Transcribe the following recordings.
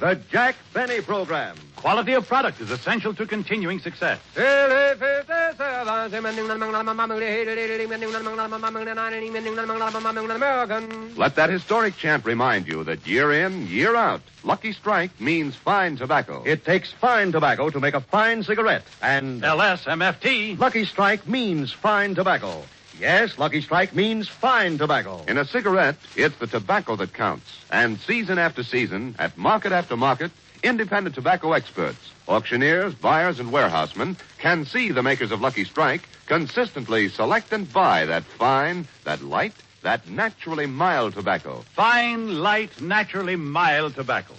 The Jack Benny Program. Quality of product is essential to continuing success. Let that historic chant remind you that year in, year out, Lucky Strike means fine tobacco. It takes fine tobacco to make a fine cigarette. And LSMFT. Lucky Strike means fine tobacco. Yes, Lucky Strike means fine tobacco. In a cigarette, it's the tobacco that counts. And season after season, at market after market, independent tobacco experts, auctioneers, buyers, and warehousemen can see the makers of Lucky Strike consistently select and buy that fine, that light, that naturally mild tobacco. Fine, light, naturally mild tobacco.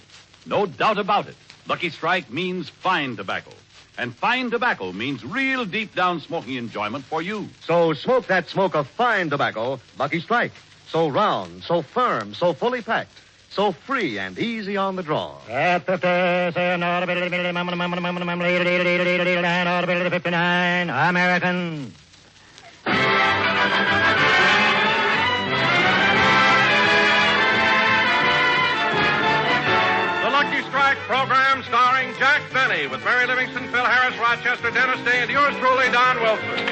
No doubt about it. Lucky Strike means fine tobacco. And fine tobacco means real deep-down smoking enjoyment for you. So smoke that smoke of fine tobacco, Lucky Strike. So round, so firm, so fully packed, so free and easy on the draw. At 59, American. Lucky Strike program starring Jack Benny with Mary Livingston, Phil Harris, Rochester, Dennis Day, and yours truly, Don Wilson.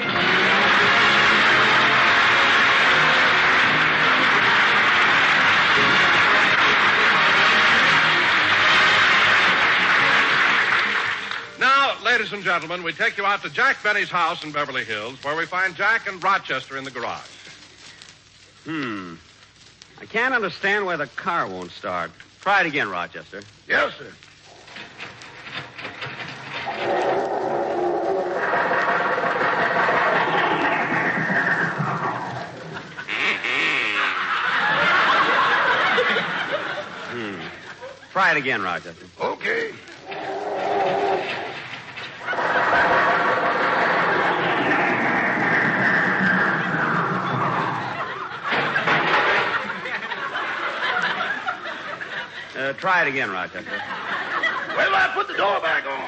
Now, ladies and gentlemen, we take you out to Jack Benny's house in Beverly Hills, where we find Jack and Rochester in the garage. I can't understand why the car won't start. Try it again, Rochester. Yes, sir. Try it again, Rochester. Okay. Try it again, Rochester. Where do I put the door back on?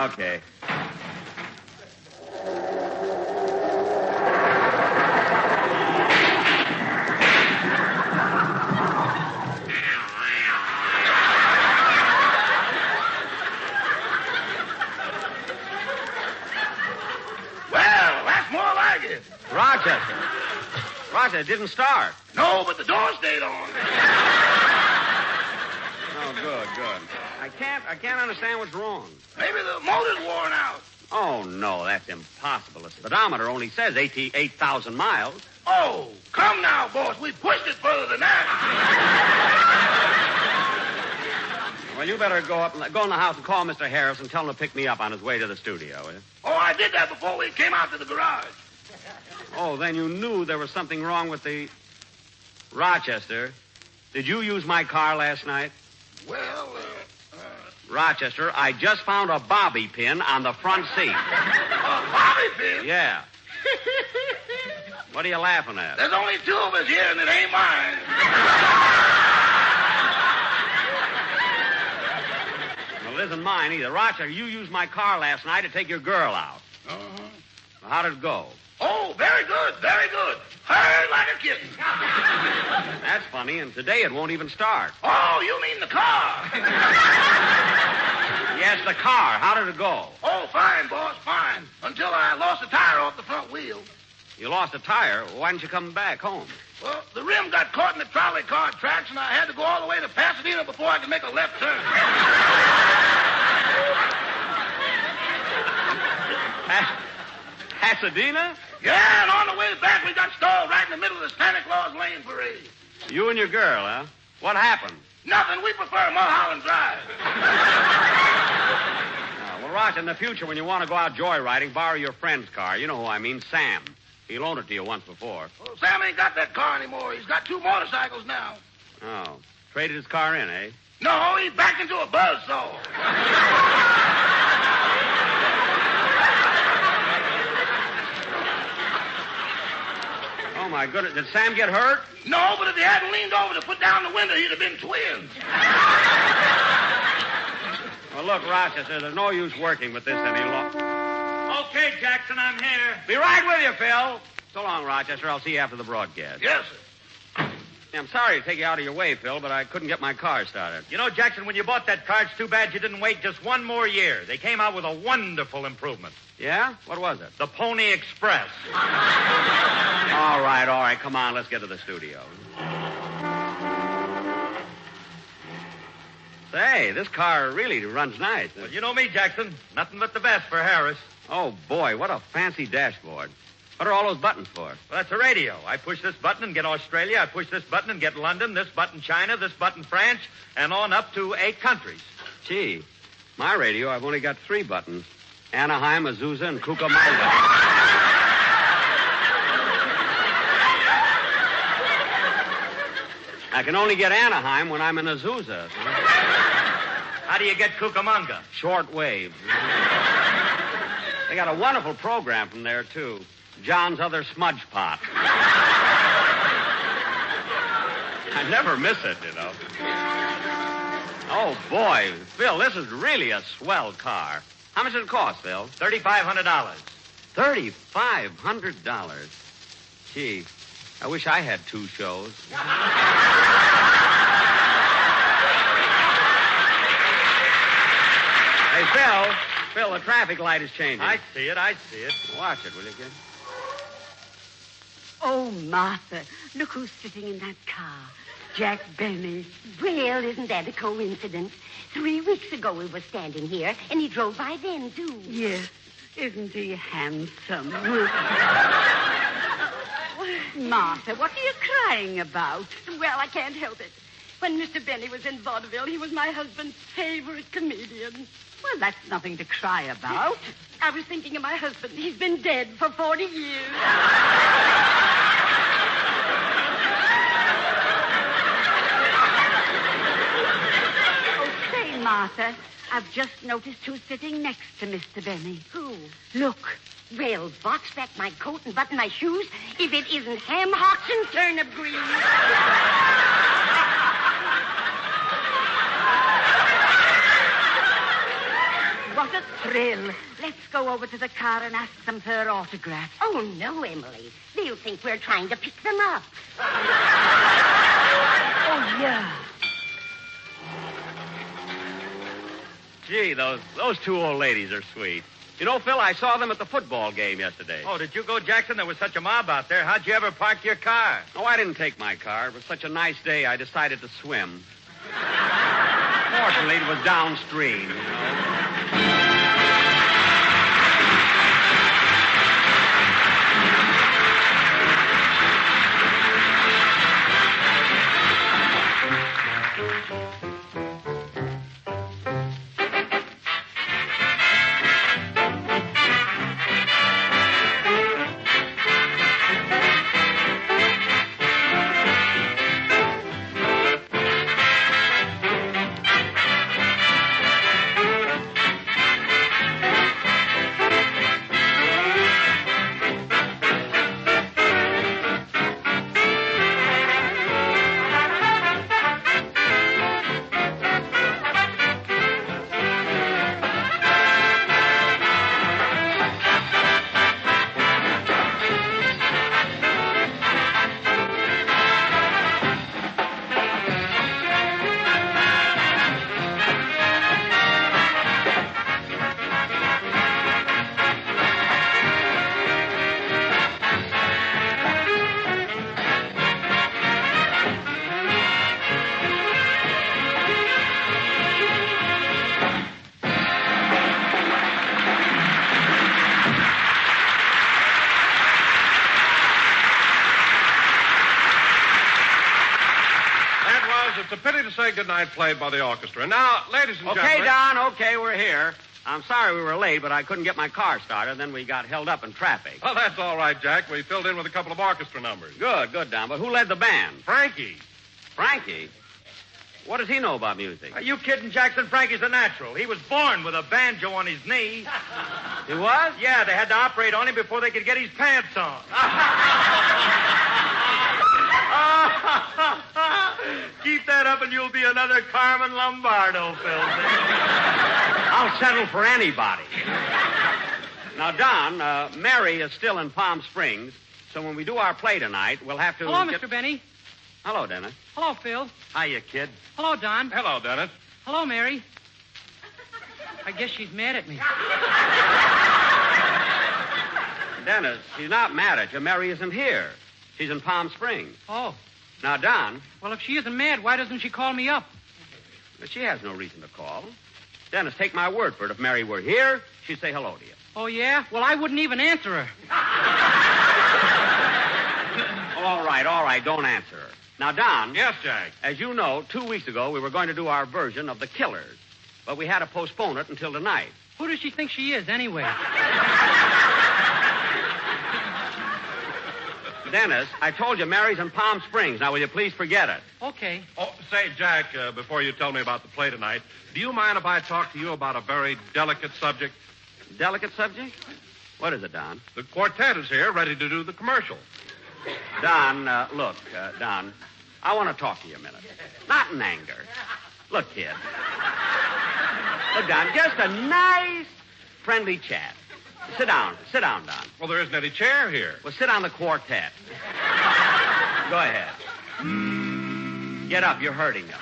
Okay. Well, that's more like it. Rochester, it didn't start. No, but the door stayed on. Oh, good. I can't understand what's wrong. Maybe the motor's worn out. Oh, no, that's impossible. The speedometer only says 8,000 miles. Oh, come now, boss. We pushed it further than that. Well, you better go in the house and call Mr. Harris and tell him to pick me up on his way to the studio, will you? Oh, I did that before we came out to the garage. Oh, then you knew there was something wrong with the... Rochester, did you use my car last night? Well, Rochester, I just found a bobby pin on the front seat. A bobby pin? Yeah. What are you laughing at? There's only two of us here, and it ain't mine. Well, it isn't mine either. Rochester, you used my car last night to take your girl out. Uh-huh. Well, how did it go? Oh, very good, very good. Heard like a kitten. That's funny, and today it won't even start. Oh, you mean the car? Yes, the car. How did it go? Oh, fine, boss, fine. Until I lost a tire off the front wheel. You lost a tire. Why didn't you come back home? Well, the rim got caught in the trolley car tracks, and I had to go all the way to Pasadena before I could make a left turn. Pasadena? Yeah, and on the way back, we got stalled right in the middle of the Santa Claus Lane parade. You and your girl, huh? What happened? Nothing. We prefer Mulholland Drive. Well, Roger, in the future, when you want to go out joyriding, borrow your friend's car. You know who I mean, Sam. He loaned it to you once before. Well, Sam ain't got that car anymore. He's got two motorcycles now. Oh. Traded his car in, eh? No, he backed into a buzzsaw. Oh, my goodness. Did Sam get hurt? No, but if he hadn't leaned over to put down the window, he'd have been twins. Well, look, Rochester, there's no use working with this any longer. Okay, Jackson, I'm here. Be right with you, Phil. So long, Rochester. I'll see you after the broadcast. Yes, sir. Yeah, I'm sorry to take you out of your way, Phil, but I couldn't get my car started. You know, Jackson, when you bought that car, it's too bad you didn't wait just one more year. They came out with a wonderful improvement. Yeah? What was it? The Pony Express. All right. Come on, let's get to the studio. Say, this car really runs nice. Well, you know me, Jackson. Nothing but the best for Harris. Oh, boy, what a fancy dashboard. What are all those buttons for? Well, that's a radio. I push this button and get Australia. I push this button and get London. This button, China. This button, France. And on up to 8 countries. Gee, my radio, I've only got 3 buttons. Anaheim, Azusa, and Cucamonga. I can only get Anaheim when I'm in Azusa. How do you get Cucamonga? Short wave. They got a wonderful program from there, too. John's Other Smudge Pot. I never miss it, you know. Oh, boy. Phil, this is really a swell car. How much did it cost, Phil? $3,500. $3,500. Gee, I wish I had 2 shows. Hey, Phil, the traffic light is changing. I see it. Watch it, will you, kid? Oh, Martha, look who's sitting in that car. Jack Benny. Well, isn't that a coincidence? 3 weeks ago we were standing here, and he drove by then, too. Yes, isn't he handsome? Martha, what are you crying about? Well, I can't help it. When Mr. Benny was in vaudeville, he was my husband's favorite comedian. Well, that's nothing to cry about. I was thinking of my husband. He's been dead for 40 years. Oh, say, Martha, I've just noticed who's sitting next to Mr. Benny. Who? Look. Well, box back my coat and button my shoes if it isn't ham hocks and turnip greens. What a thrill. Let's go over to the car and ask them for her autograph. Oh, no, Emily. They'll think we're trying to pick them up. Oh, yeah. Gee, those 2 old ladies are sweet. You know, Phil, I saw them at the football game yesterday. Oh, did you go, Jackson? There was such a mob out there. How'd you ever park your car? Oh, I didn't take my car. It was such a nice day, I decided to swim. Fortunately, it was downstream, you know. It's a pity to say goodnight played by the orchestra. Now, ladies and gentlemen... Okay, Don, okay, we're here. I'm sorry we were late, but I couldn't get my car started, and then we got held up in traffic. Well, that's all right, Jack. We filled in with a couple of orchestra numbers. Good, Don. But who led the band? Frankie. Frankie? What does he know about music? Are you kidding, Jackson? Frankie's a natural. He was born with a banjo on his knee. He was? Yeah, they had to operate on him before they could get his pants on. Keep that up and you'll be another Carmen Lombardo, Phil. I'll settle for anybody. Now, Don, Mary is still in Palm Springs, so when we do our play tonight, we'll have to... Hello, Mr. Benny. Hello, Dennis. Hello, Phil. Hiya, kid. Hello, Don. Hello, Dennis. Hello, Mary. I guess she's mad at me. Dennis, she's not mad at you. Mary isn't here. She's in Palm Springs. Oh. Now, Don, Well, if she isn't mad, why doesn't she call me up? she has no reason to call. Dennis, take my word for it. If Mary were here, she'd say hello to you. Oh, yeah? Well, I wouldn't even answer her. All right. Don't answer her. Now, Don. Yes, Jack. As you know, 2 weeks ago, we were going to do our version of The Killers. But we had to postpone it until tonight. Who does she think she is, anyway? Dennis, I told you Mary's in Palm Springs. Now, will you please forget it? Okay. Oh, say, Jack, before you tell me about the play tonight, do you mind if I talk to you about a very delicate subject? Delicate subject? What is it, Don? The quartet is here, ready to do the commercial. Don, look, Don, I want to talk to you a minute. Not in anger. Look, kid. Look, Don, just a nice, friendly chat. Sit down, Don. Well, there isn't any chair here. Well, sit on the quartet. Go ahead. Get up, you're hurting them.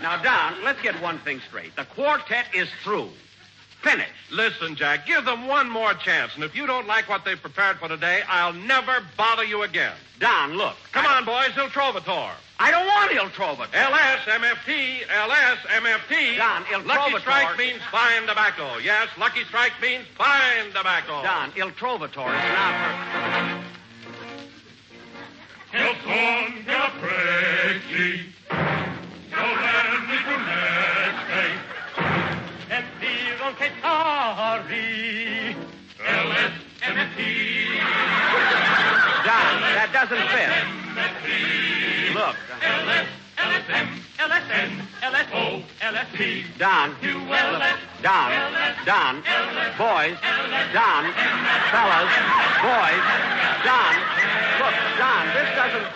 Now, Don, let's get one thing straight. The quartet is through. Finished. Listen, Jack, give them one more chance, and if you don't like what they've prepared for today, I'll never bother you again. Don, look. Come on, boys, Il Trovatore. I don't want Il Trovatore. LSMFT, LSMFT. Don, Il Lucky Trovatore. Strike means fine tobacco. Yes, Lucky Strike means fine tobacco. Don, Il Trovatore is not for... El son de la Prexi, solenni funeste, et viron che tari, LSMFT. Don, that doesn't fit. Look. LSM, LSN, LSO, LSP. Don. Don. Boys. Don. Fellas. Boys. Don. Look, Don, this doesn't...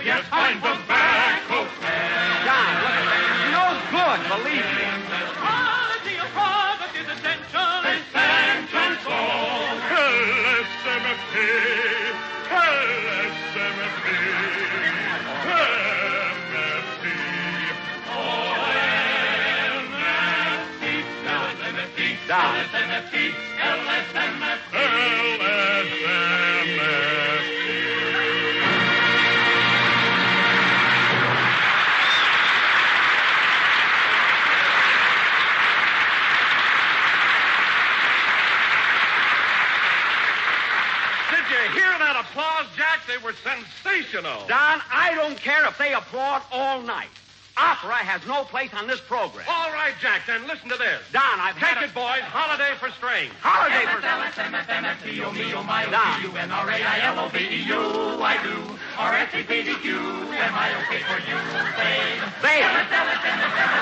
Yes, fine tobacco. Don, look at that. No good, believe me. Quality of product is essential. Essential soul. LSMFT. LSMFT. MFT. LSMFT. Don. LSMFT. LSMFT. LSMFT. Did you hear that applause, Jack? They were sensational. Don, I don't care if they applaud all night. Opera has no place on this program. All right, Jack, then listen to this. Don, I've Take had it, boys. Holiday for strings. Holiday for... LSMFT, my Don. UNRAILOVEU, I do. RSCPDQ, am I okay for you? Say, Wait a minute.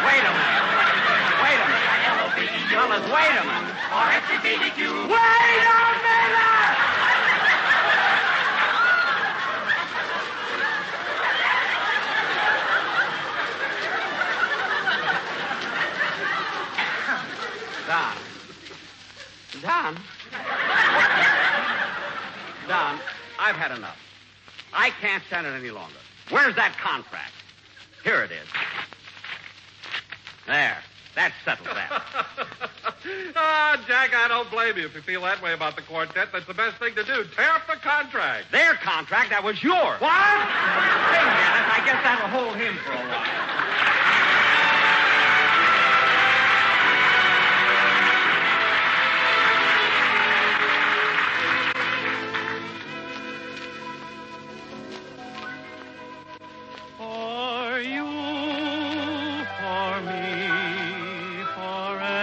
Wait a minute. Fellas, wait a minute. RSCPDQ. Wait a minute! Don, I've had enough. I can't stand it any longer. Where's that contract? Here it is. There. That settles that. Jack, I don't blame you if you feel that way about the quartet. That's the best thing to do. Tear up the contract. Their contract, that was yours. What? Hey, Dennis, I guess that'll hold him for a while. For you, for me, forevermore,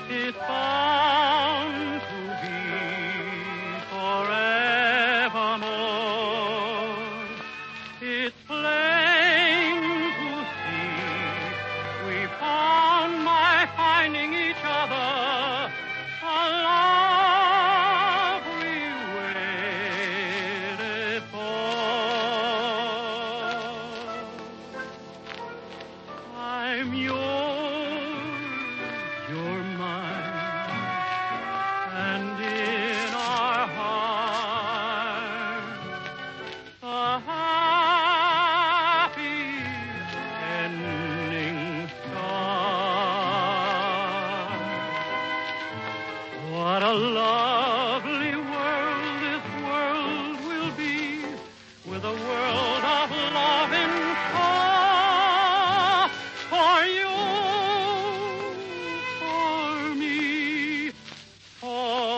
it's bound to be forevermore. a lovely world this world will be, with a world of love in store for you, for me, forevermore.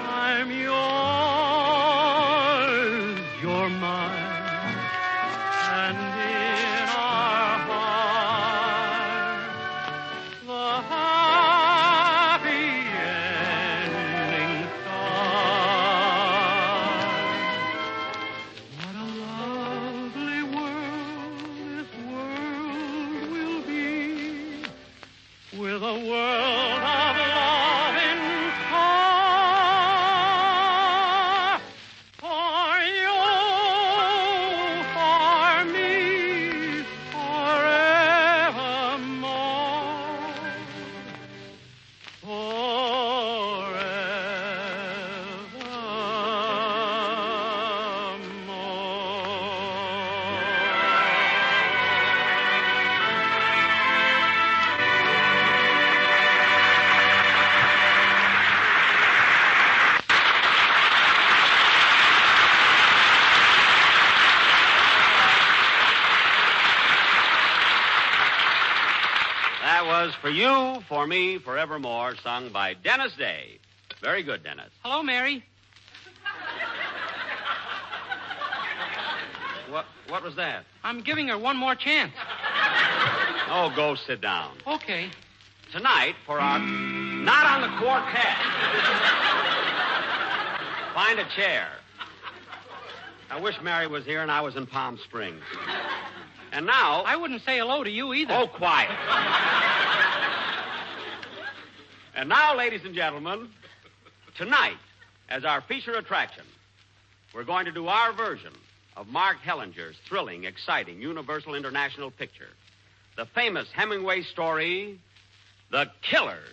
I'm yours, you're mine, and in our hearts the happy ending starts. What a lovely world this world will be, with a world of love in store for you, for me, That was For You, For Me, Forevermore, sung by Dennis Day. Very good, Dennis. Hello, Mary. What was that? I'm giving her one more chance. Oh, go sit down. Okay. Tonight, for our Not on the Quartet. Find a chair. I wish Mary was here and I was in Palm Springs. And now... I wouldn't say hello to you either. Oh, quiet. And now, ladies and gentlemen, tonight, as our feature attraction, we're going to do our version of Mark Hellinger's thrilling, exciting, Universal International picture, the famous Hemingway story, The Killers.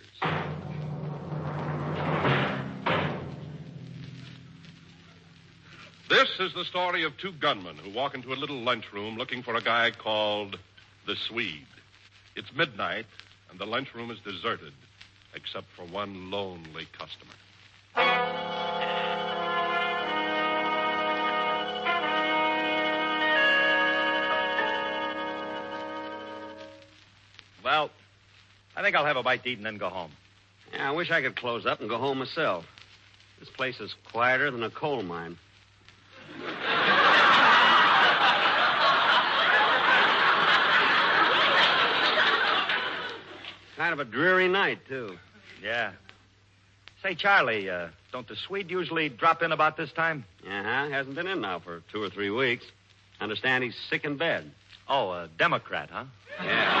This is the story of two gunmen who walk into a little lunchroom looking for a guy called the Swede. It's midnight, and the lunchroom is deserted, except for one lonely customer. Well, I think I'll have a bite to eat and then go home. Yeah, I wish I could close up and go home myself. This place is quieter than a coal mine. Kind of a dreary night, too. Yeah. Say, Charlie, don't the Swede usually drop in about this time? Uh-huh. Hasn't been in now for 2 or 3 weeks. Understand he's sick in bed. Oh, a Democrat, huh? Yeah.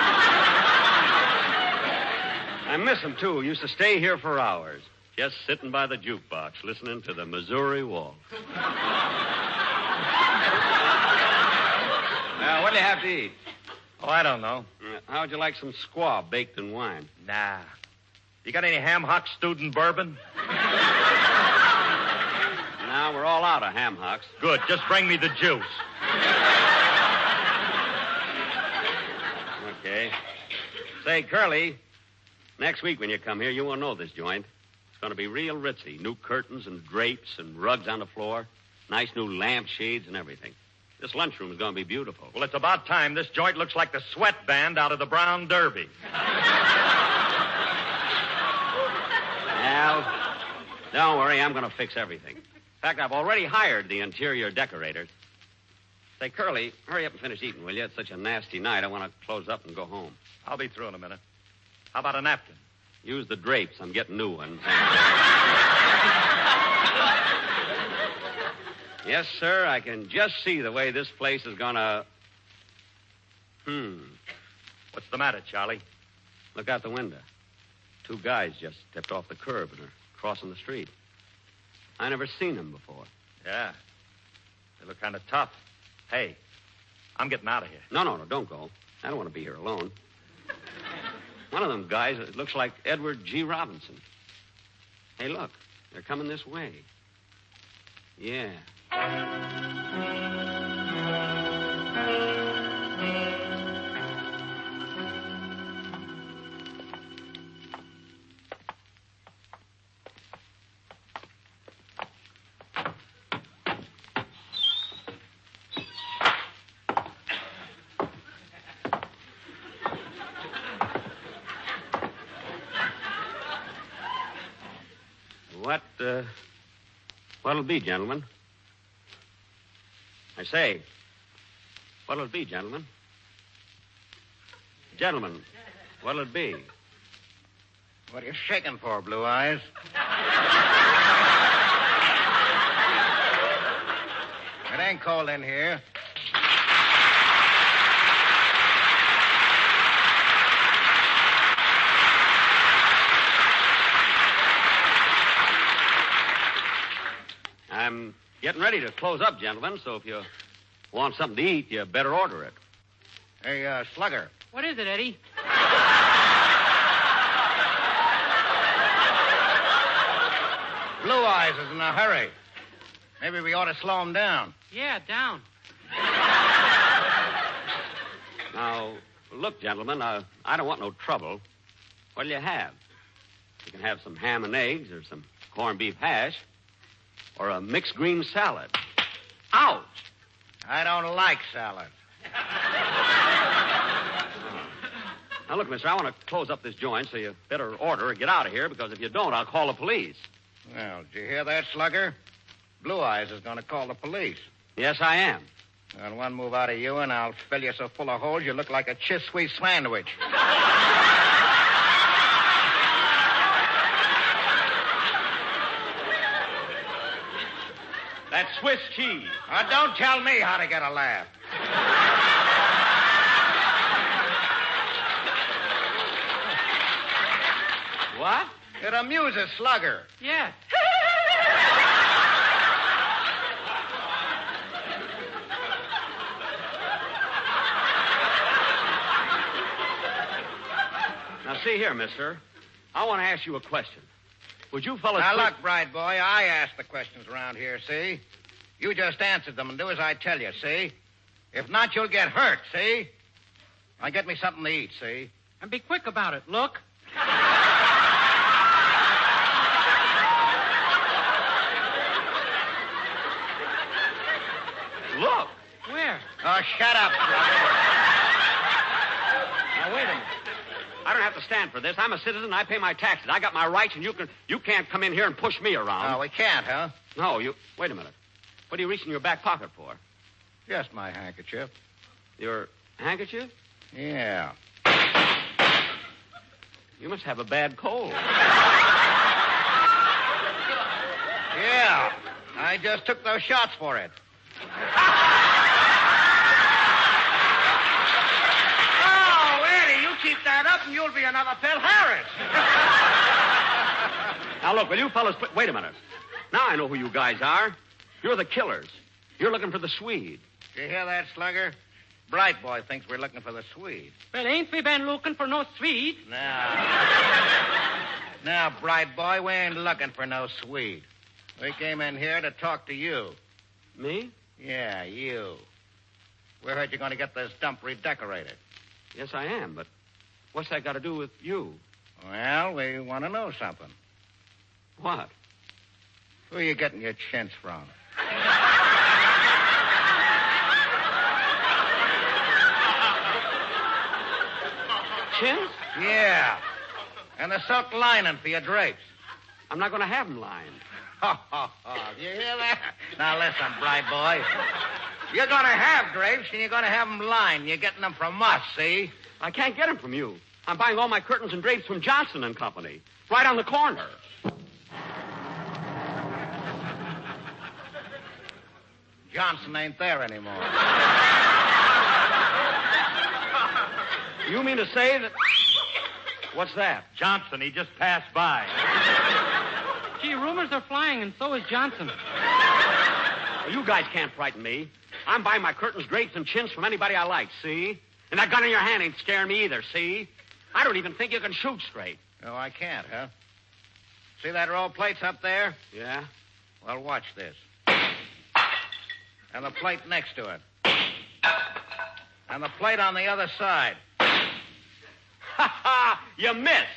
I miss him, too. Used to stay here for hours, just sitting by the jukebox, listening to the Missouri Waltz. What do you have to eat? Oh, I don't know. How'd you like some squaw baked in wine? Nah. You got any ham hock stewed in bourbon? Now we're all out of ham hocks. Good. Just bring me the juice. Okay. Say, Curly, next week when you come here, you won't know this joint. It's going to be real ritzy. New curtains and drapes and rugs on the floor. Nice new lampshades and everything. This lunchroom is going to be beautiful. Well, it's about time. This joint looks like the sweat band out of the Brown Derby. Well, don't worry. I'm going to fix everything. In fact, I've already hired the interior decorators. Say, Curly, hurry up and finish eating, will you? It's such a nasty night. I want to close up and go home. I'll be through in a minute. How about a napkin? Use the drapes. I'm getting new ones. Yes, sir. I can just see the way this place is going to... What's the matter, Charlie? Look out the window. 2 guys just stepped off the curb and are crossing the street. I never seen them before. Yeah. They look kind of tough. Hey, I'm getting out of here. No, don't go. I don't want to be here alone. One of them guys, it looks like Edward G. Robinson. Hey, look. They're coming this way. Yeah. What'll it be, gentlemen? I say, what'll it be, gentlemen? Gentlemen, what'll it be? What are you shaking for, Blue Eyes? It ain't cold in here. I'm getting ready to close up, gentlemen, so if you want something to eat, you better order it. Hey, Slugger. What is it, Eddie? Blue Eyes is in a hurry. Maybe we ought to slow him down. Yeah, down. Now, look, gentlemen, I don't want no trouble. What'll you have? You can have some ham and eggs or some corned beef hash or a mixed green salad. Ouch! I don't like salad. Now, look, mister, I want to close up this joint, so you better order or get out of here, because if you don't, I'll call the police. Well, did you hear that, Slugger? Blue Eyes is going to call the police. Yes, I am. Well, one move out of you, and I'll fill you so full of holes you look like a Chiswee sandwich. That's Swiss cheese. Don't tell me how to get a laugh. What? It amuses Slugger. Yeah. Now, see here, mister. I want to ask you a question. Would you fellas... Now, look, Bright Boy, I ask the questions around here, see? You just answered them and do as I tell you, see? If not, you'll get hurt, see? Now, get me something to eat, see? And be quick about it. Look. Look. Where? Oh, shut up, Slugger. Now, wait a minute. I don't have to stand for this. I'm a citizen. I pay my taxes. I got my rights, and you can't come in here and push me around. Oh, we can't, huh? No, you... Wait a minute. What are you reaching in your back pocket for? Just my handkerchief. Your handkerchief? Yeah. You must have a bad cold. Yeah. I just took those shots for it. Oh, Eddie, you keep that up and you'll be another Phil Harris. Now, look, will you fellas... Wait a minute. Now I know who you guys are. You're the killers. You're looking for the Swede. Did you hear that, Slugger? Bright Boy thinks we're looking for the Swede. But ain't we been looking for no Swede? Now, Bright Boy, we ain't looking for no Swede. We came in here to talk to you. Me? Yeah, you. We heard you're going to get this dump redecorated. Yes, I am, but what's that got to do with you? Well, we want to know something. What? Who are you getting your chintz from? Chintz? Yeah. And the silk lining for your drapes. I'm not going to have them lined. Ha, ha, ha. You hear that? Now, listen, Bright Boy. You're going to have drapes, and you're going to have them lined. You're getting them from us, see? I can't get them from you. I'm buying all my curtains and drapes from Johnson and Company. Right on the corner. Johnson ain't there anymore. You mean to say that... What's that? Johnson, he just passed by. Gee, rumors are flying, and so is Johnson. Well, you guys can't frighten me. I'm buying my curtains, drapes, and chintz from anybody I like, see? And that gun in your hand ain't scaring me either, see? I don't even think you can shoot straight. Oh, I can't, huh? See that row of plates up there? Yeah? Well, watch this. And the plate next to it. And the plate on the other side. Ha ha! You missed!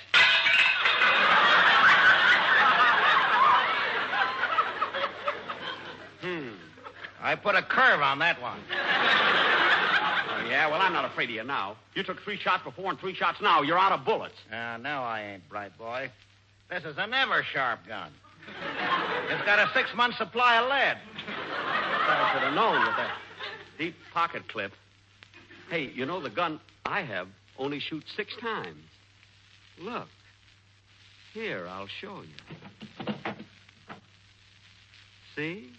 I put a curve on that one. Oh, yeah? Well, I'm not afraid of you now. You took 3 shots before and 3 shots now. You're out of bullets. No, I ain't, Bright Boy. This is a never-sharp gun. It's got a 6-month supply of lead. I should have known with that deep pocket clip. Hey, you know the gun I have only shoots 6 times. Look. Here, I'll show you. See?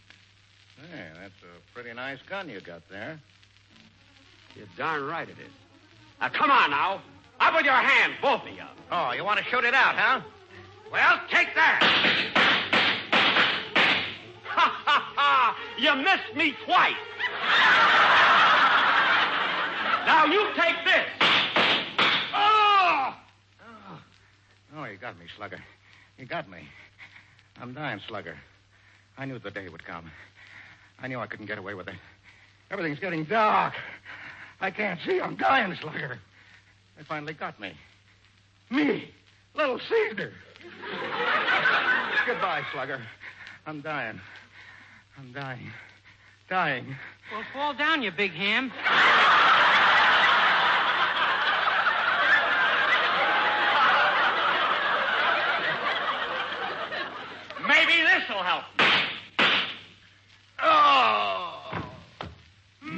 Hey, that's a pretty nice gun you got there. You're darn right it is. Now, come on now. Up with your hands, both of you. Oh, you want to shoot it out, huh? Well, take that. Ha, ha, ha. You missed me twice. Now, you take this. Oh! Oh, you got me, Slugger. You got me. I'm dying, Slugger. I knew the day would come. I knew I couldn't get away with it. Everything's getting dark. I can't see. I'm dying, Slugger. They finally got me. Me, Little Caesar. Goodbye, Slugger. I'm dying. I'm dying. Dying. Well, fall down, you big ham. Maybe this'll help. Oh! Well,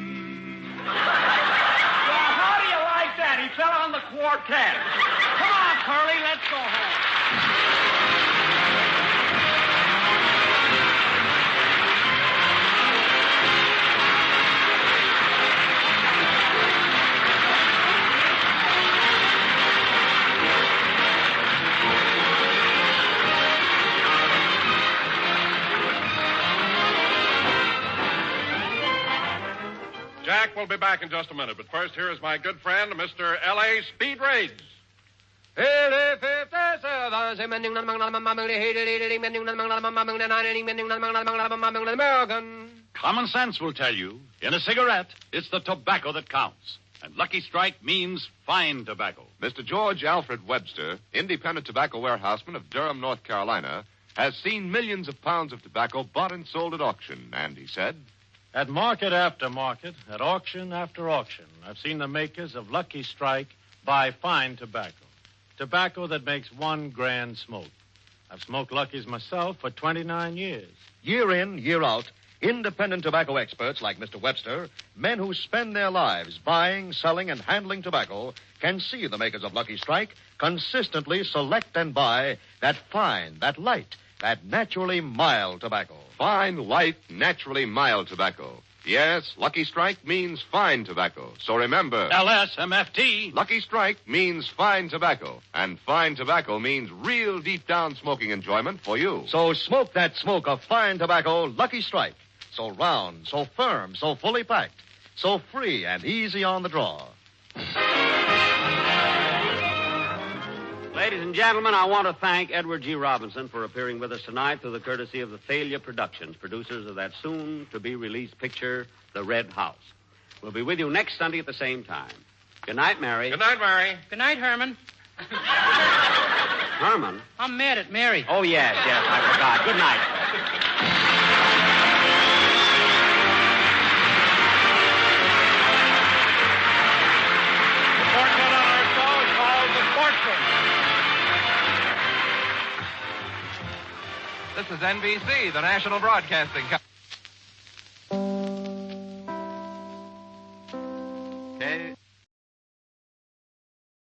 how do you like that? He fell on the quartet. Come on, Curly, let's go home. Jack will be back in just a minute, but first, here is my good friend, Mr. L.A. Speed Riggs. Common sense will tell you, in a cigarette, it's the tobacco that counts. And Lucky Strike means fine tobacco. Mr. George Alfred Webster, independent tobacco warehouseman of Durham, North Carolina, has seen millions of pounds of tobacco bought and sold at auction, and he said, At market after market, at auction after auction, I've seen the makers of Lucky Strike buy fine tobacco. Tobacco that makes one grand smoke. I've smoked Lucky's myself for 29 years. Year in, year out, independent tobacco experts like Mr. Webster, men who spend their lives buying, selling, and handling tobacco, can see the makers of Lucky Strike consistently select and buy that fine, that light, that naturally mild tobacco. Fine, light, naturally mild tobacco. Yes, Lucky Strike means fine tobacco. So remember, LSMFT. Lucky Strike means fine tobacco. And fine tobacco means real deep down smoking enjoyment for you. So smoke that smoke of fine tobacco, Lucky Strike. So round, so firm, so fully packed, so free and easy on the draw. Ladies and gentlemen, I want to thank Edward G. Robinson for appearing with us tonight through the courtesy of the Thalia Productions, producers of that soon-to-be-released picture, The Red House. We'll be with you next Sunday at the same time. Good night, Mary. Good night, Mary. Good night, Herman. Herman? I'm mad at Mary. Oh, yes, I forgot. Good night. The portrait on our show is called The Portrait. This is NBC, the National Broadcasting Company.